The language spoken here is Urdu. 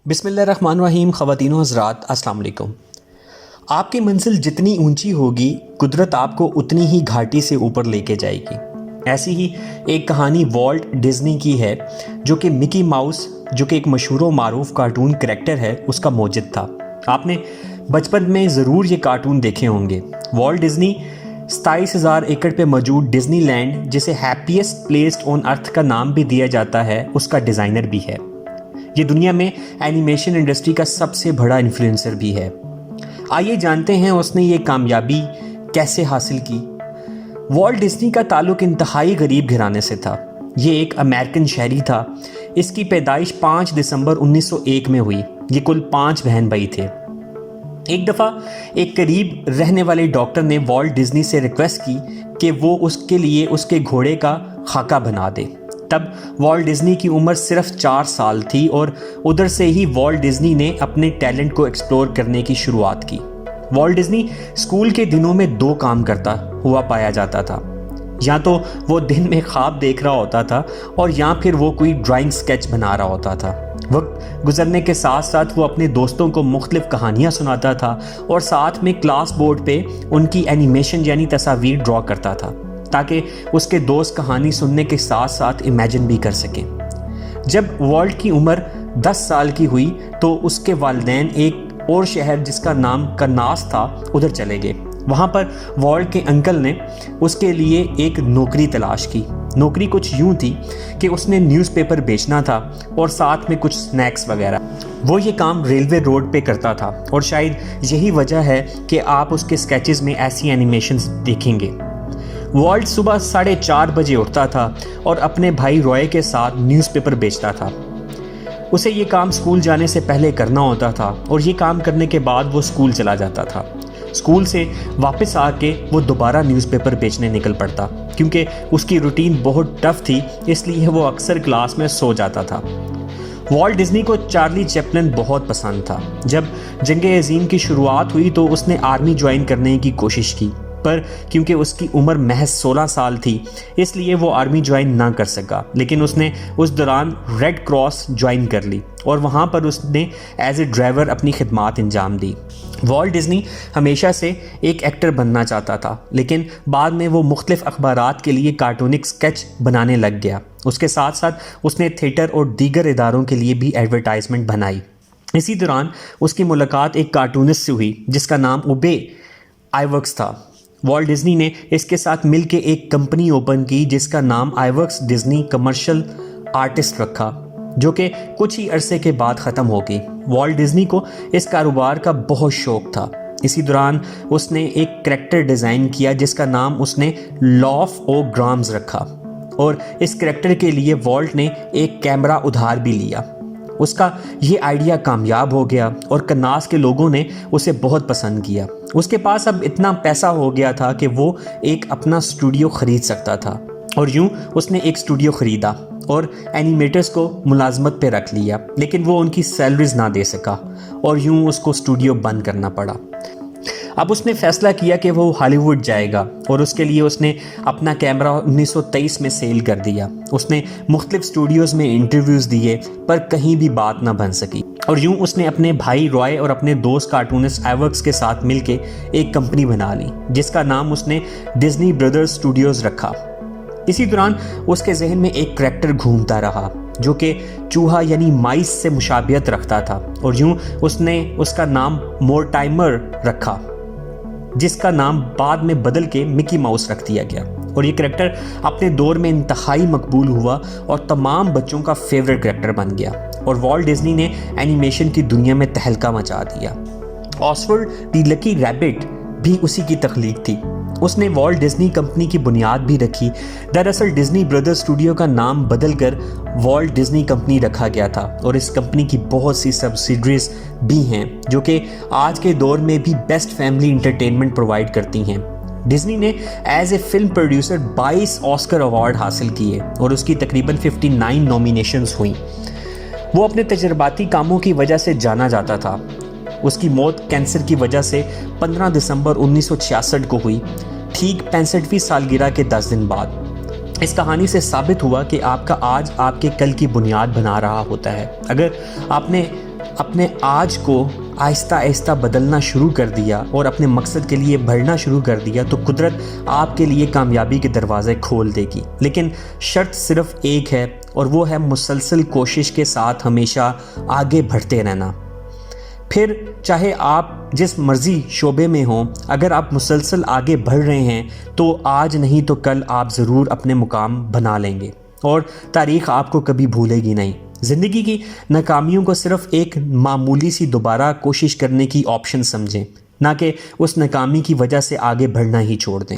بسم اللہ الرحمن الرحیم۔ خواتین و حضرات السلام علیکم۔ آپ کی منزل جتنی اونچی ہوگی قدرت آپ کو اتنی ہی گھاٹی سے اوپر لے کے جائے گی۔ ایسی ہی ایک کہانی والٹ ڈزنی کی ہے جو کہ مکی ماؤس جو کہ ایک مشہور و معروف کارٹون کریکٹر ہے اس کا موجد تھا۔ آپ نے بچپن میں ضرور یہ کارٹون دیکھے ہوں گے۔ والٹ ڈزنی 27,000 ایکڑ پہ موجود ڈزنی لینڈ جسے ہیپیسٹ پلیس آن ارتھ کا نام بھی دیا جاتا ہے اس کا ڈیزائنر بھی ہے۔ یہ دنیا میں اینیمیشن انڈسٹری کا سب سے بڑا انفلوئنسر بھی ہے۔ آئیے جانتے ہیں اس نے یہ کامیابی کیسے حاصل کی۔ والٹ ڈزنی کا تعلق انتہائی غریب گھرانے سے تھا۔ یہ ایک امریکن شہری تھا۔ اس کی پیدائش 5 دسمبر 1901 میں ہوئی۔ یہ کل 5 بہن بھائی تھے۔ ایک دفعہ ایک قریب رہنے والے ڈاکٹر نے والٹ ڈزنی سے ریکویسٹ کی کہ وہ اس کے لیے اس کے گھوڑے کا خاکہ بنا دے۔ تب والٹ ڈزنی کی عمر صرف 4 سال تھی اور ادھر سے ہی والٹ ڈزنی نے اپنے ٹیلنٹ کو ایکسپلور کرنے کی شروعات کی۔ والٹ ڈزنی اسکول کے دنوں میں 2 کام کرتا ہوا پایا جاتا تھا۔ یا تو وہ دن میں خواب دیکھ رہا ہوتا تھا اور یا پھر وہ کوئی ڈرائنگ سکیچ بنا رہا ہوتا تھا۔ وقت گزرنے کے ساتھ ساتھ وہ اپنے دوستوں کو مختلف کہانیاں سناتا تھا اور ساتھ میں کلاس بورڈ پہ ان کی اینیمیشن یعنی تصاویر ڈرا کرتا تھا تاکہ اس کے دوست کہانی سننے کے ساتھ ساتھ امیجن بھی کر سکیں۔ جب والٹ کی عمر 10 سال کی ہوئی تو اس کے والدین ایک اور شہر جس کا نام کرناس تھا ادھر چلے گئے۔ وہاں پر والٹ کے انکل نے اس کے لیے ایک نوکری تلاش کی۔ نوکری کچھ یوں تھی کہ اس نے نیوز پیپر بیچنا تھا اور ساتھ میں کچھ سنیکس وغیرہ۔ وہ یہ کام ریلوے روڈ پہ کرتا تھا اور شاید یہی وجہ ہے کہ آپ اس کے سکیچز میں ایسی اینیمیشنز دیکھیں گے۔ والٹ صبح 4:30 بجے اٹھتا تھا اور اپنے بھائی روئے کے ساتھ نیوز پیپر بیچتا تھا۔ اسے یہ کام اسکول جانے سے پہلے کرنا ہوتا تھا اور یہ کام کرنے کے بعد وہ اسکول چلا جاتا تھا۔ اسکول سے واپس آ کے وہ دوبارہ نیوز پیپر بیچنے نکل پڑتا کیونکہ اس کی روٹین بہت ٹف تھی، اس لیے وہ اکثر کلاس میں سو جاتا تھا۔ والٹ ڈزنی کو چارلی چیپلن بہت پسند تھا۔ جب جنگ عظیم کی شروعات ہوئی تو اس نے آرمی جوائن کرنے کی کوشش کی، پر کیونکہ اس کی عمر محض 16 سال تھی اس لیے وہ آرمی جوائن نہ کر سکا، لیکن اس نے اس دوران ریڈ کراس جوائن کر لی اور وہاں پر اس نے ایز اے ڈرائیور اپنی خدمات انجام دی۔ والٹ ڈزنی ہمیشہ سے ایک ایکٹر بننا چاہتا تھا، لیکن بعد میں وہ مختلف اخبارات کے لیے کارٹونک سکیچ بنانے لگ گیا۔ اس کے ساتھ ساتھ اس نے تھیٹر اور دیگر اداروں کے لیے بھی ایڈورٹائزمنٹ بنائی۔ اسی دوران اس کی ملاقات ایک کارٹونسٹ سے ہوئی جس کا نام اوبے آئیورکس تھا۔ والٹ ڈزنی نے اس کے ساتھ مل کے ایک کمپنی اوپن کی جس کا نام آئیورکس ڈزنی کمرشل آرٹسٹ رکھا، جو کہ کچھ ہی عرصے کے بعد ختم ہو گئی۔ والٹ ڈزنی کو اس کاروبار کا بہت شوق تھا۔ اسی دوران اس نے ایک کریکٹر ڈیزائن کیا جس کا نام اس نے لاف او گرامز رکھا اور اس کریکٹر کے لیے والٹ نے ایک کیمرہ ادھار بھی لیا۔ اس کا یہ آئیڈیا کامیاب ہو گیا اور کرناس کے لوگوں نے اسے بہت پسند کیا۔ اس کے پاس اب اتنا پیسہ ہو گیا تھا کہ وہ ایک اپنا اسٹوڈیو خرید سکتا تھا اور یوں اس نے ایک اسٹوڈیو خریدا اور اینیمیٹرز کو ملازمت پہ رکھ لیا، لیکن وہ ان کی سیلریز نہ دے سکا اور یوں اس کو اسٹوڈیو بند کرنا پڑا۔ اب اس نے فیصلہ کیا کہ وہ ہالی ووڈ جائے گا اور اس کے لیے اس نے اپنا کیمرہ 1923 میں سیل کر دیا۔ اس نے مختلف اسٹوڈیوز میں انٹرویوز دیے پر کہیں بھی بات نہ بن سکی اور یوں اس نے اپنے بھائی روئے اور اپنے دوست کارٹونسٹ آئیورکس کے ساتھ مل کے ایک کمپنی بنا لی جس کا نام اس نے ڈزنی برادرز اسٹوڈیوز رکھا۔ اسی دوران اس کے ذہن میں ایک کریکٹر گھومتا رہا جو کہ چوہا یعنی مائس سے مشابہت رکھتا تھا اور یوں اس نے اس کا نام مورٹائمر رکھا جس کا نام بعد میں بدل کے مکی ماؤس رکھ دیا گیا، اور یہ کریکٹر اپنے دور میں انتہائی مقبول ہوا اور تمام بچوں کا فیورٹ کریکٹر بن گیا اور والٹ ڈزنی نے اینیمیشن کی دنیا میں تہلکہ مچا دیا۔ آسورڈ دی لکی ریبٹ بھی اسی کی تخلیق تھی۔ اس نے والٹ ڈزنی کمپنی کی بنیاد بھی رکھی۔ دراصل ڈزنی برادرز اسٹوڈیو کا نام بدل کر والٹ ڈزنی کمپنی رکھا گیا تھا اور اس کمپنی کی بہت سی سبسیڈریز بھی ہیں جو کہ آج کے دور میں بھی بیسٹ فیملی انٹرٹینمنٹ پرووائڈ کرتی ہیں۔ ڈزنی نے as a film producer 22 Oscar award حاصل کیے اور اس کی تقریباً 59 نامینیشنز ہوئیں۔ وہ اپنے تجرباتی کاموں کی وجہ سے جانا جاتا تھا۔ اس کی موت کینسر کی وجہ سے 15 دسمبر 1966 کو ہوئی، ٹھیک 65ویں سالگرہ کے 10 دن بعد۔ اس کہانی سے ثابت ہوا کہ آپ کا آج آپ کے کل کی بنیاد بنا رہا ہوتا ہے۔ اگر آپ نے اپنے آج کو آہستہ آہستہ بدلنا شروع کر دیا اور اپنے مقصد کے لیے بڑھنا شروع کر دیا تو قدرت آپ کے لیے کامیابی کے دروازے کھول دے گی. لیکن شرط صرف ایک ہے اور وہ ہے مسلسل کوشش کے ساتھ ہمیشہ آگے بڑھتے رہنا. پھر چاہے آپ جس مرضی شعبے میں ہوں، اگر آپ مسلسل آگے بڑھ رہے ہیں تو آج نہیں تو کل آپ ضرور اپنے مقام بنا لیں گے اور تاریخ آپ کو کبھی بھولے گی نہیں. زندگی کی ناکامیوں کو صرف ایک معمولی سی دوبارہ کوشش کرنے کی آپشن سمجھیں، نہ کہ اس ناکامی کی وجہ سے آگے بڑھنا ہی چھوڑ دیں.